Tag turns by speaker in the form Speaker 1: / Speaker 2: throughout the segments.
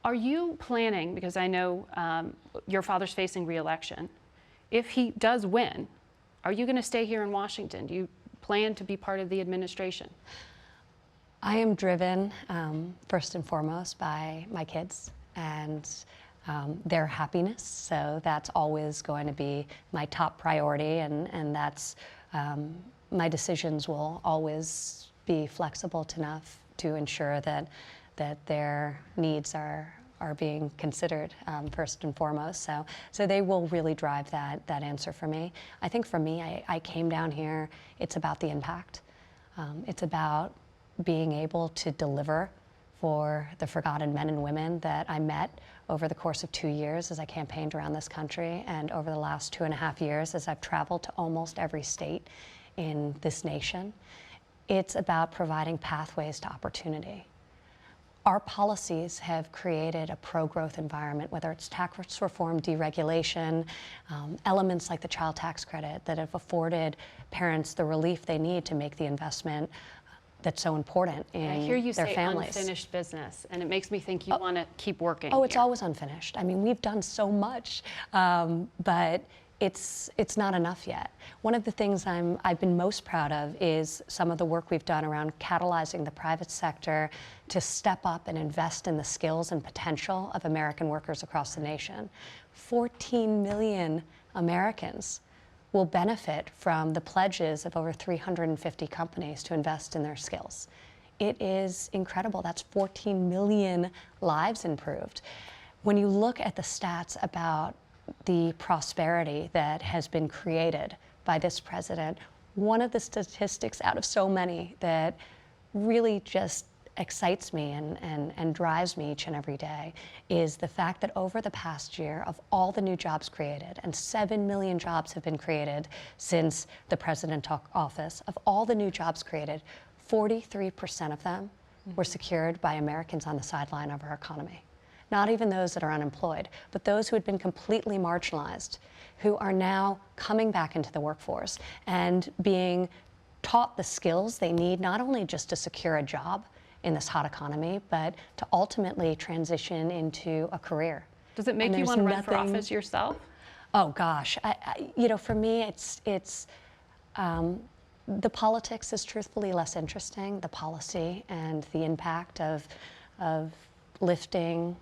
Speaker 1: Are you planning, because I know your father's facing re-election, if he does win, are you going to stay here in Washington? Do you plan to be part of the administration?
Speaker 2: I am driven first and foremost by my kids and their happiness. So that's always going to be my top priority, and that's my decisions will always be flexible enough to ensure that their needs are being considered first and foremost. So they will really drive that answer for me. I think for me, I came down here, it's about the impact. It's about being able to deliver for the forgotten men and women that I met over the course of 2 years as I campaigned around this country, and over the last 2.5 years as I've traveled to almost every state in this nation. It's about providing pathways to opportunity. Our policies have created a pro-growth environment, whether it's tax reform, deregulation, elements like the child tax credit that have afforded parents the relief they need to make the investment that's so important in their families.
Speaker 1: I hear you say unfinished business, and it makes me think you want to keep working.
Speaker 2: Oh, it's always unfinished. I mean, we've done so much, but it's not enough yet. One of the things I've been most proud of is some of the work we've done around catalyzing the private sector to step up and invest in the skills and potential of American workers across the nation. 14 million Americans will benefit from the pledges of over 350 companies to invest in their skills. It is incredible. That's 14 million lives improved. When you look at the stats about the prosperity that has been created by this president, one of the statistics out of so many that really just excites me and drives me each and every day is the fact that over the past year, of all the new jobs created, and 7 million jobs have been created since the president took office, of all the new jobs created, 43% of them were secured by Americans on the sideline of our economy. Not even those that are unemployed, but those who had been completely marginalized, who are now coming back into the workforce and being taught the skills they need, not only just to secure a job in this hot economy, but to ultimately transition into a career.
Speaker 1: Does it make you want to run for office yourself?
Speaker 2: Oh gosh, you know, for me, it's the politics is truthfully less interesting. The policy and the impact of lifting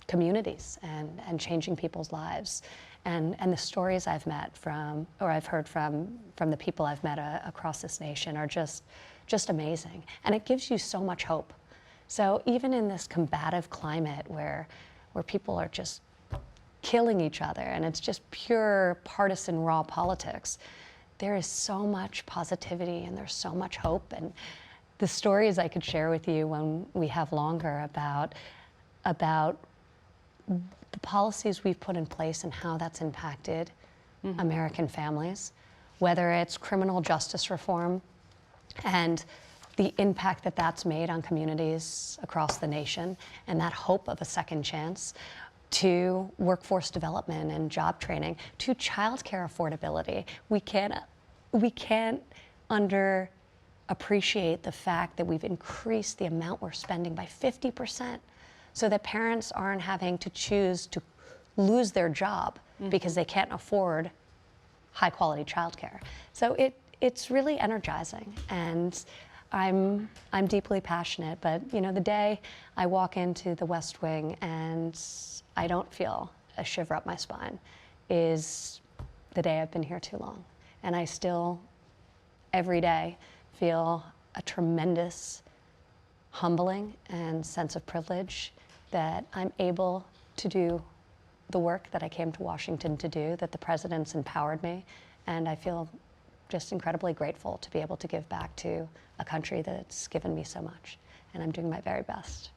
Speaker 2: communities and changing people's lives, and the stories I've met from, or I've heard from the people I've met across this nation are just amazing, and it gives you so much hope. So even in this combative climate where people are just killing each other and it's just pure partisan raw politics, there is so much positivity and there's so much hope. And the stories I could share with you when we have longer about the policies we've put in place and how that's impacted American families, whether it's criminal justice reform and the impact that that's made on communities across the nation, and that hope of a second chance, to workforce development and job training, to childcare affordability. We can't underappreciate the fact that we've increased the amount we're spending by 50%, so that parents aren't having to choose to lose their job because they can't afford high quality childcare. So it's really energizing, and I'm deeply passionate. But you know, the day I walk into the West Wing and I don't feel a shiver up my spine is the day I've been here too long. And I still, every day, feel a tremendous humbling and sense of privilege that I'm able to do the work that I came to Washington to do, that the president's empowered me, and I feel just incredibly grateful to be able to give back to a country that's given me so much, and I'm doing my very best.